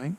swing.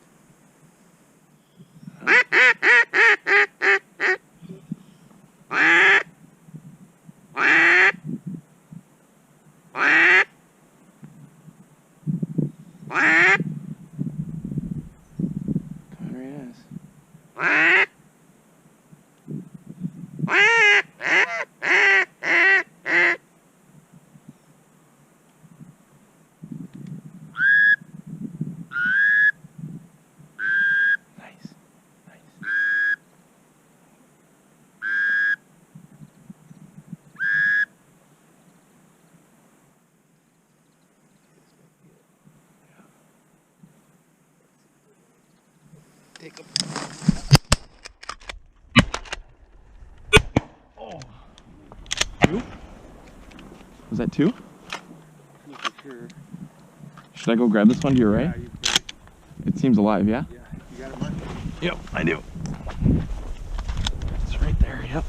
Take a... Oh. 2? Was that 2? Sure. Should I go grab this one to your right? Yeah, it seems alive, yeah? Yeah. You got it marked? Yep, I do. It's right there, yep.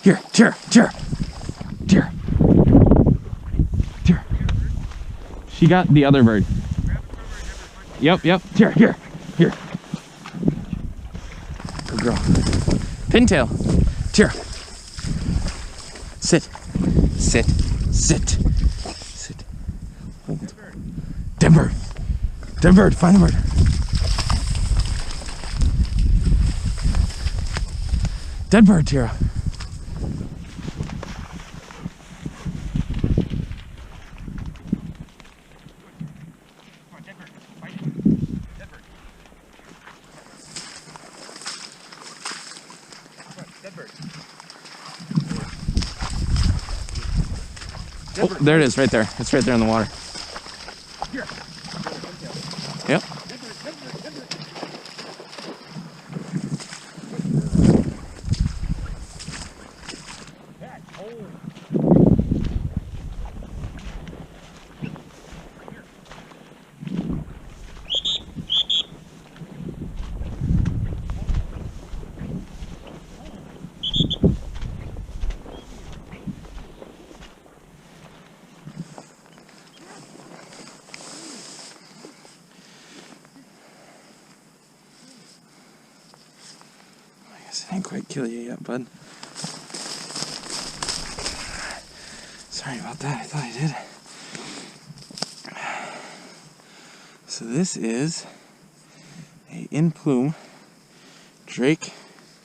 Here, Tara. She got the other bird. Yep. Tara, here. Good girl. Pintail. Tara. Sit. Hold. Dead bird. Find the bird. Dead bird, Tara. Oh, there it is, right there. It's right there in the water. Yep. I didn't quite kill you yet, bud. Sorry about that, I thought I did. So this is a in plume drake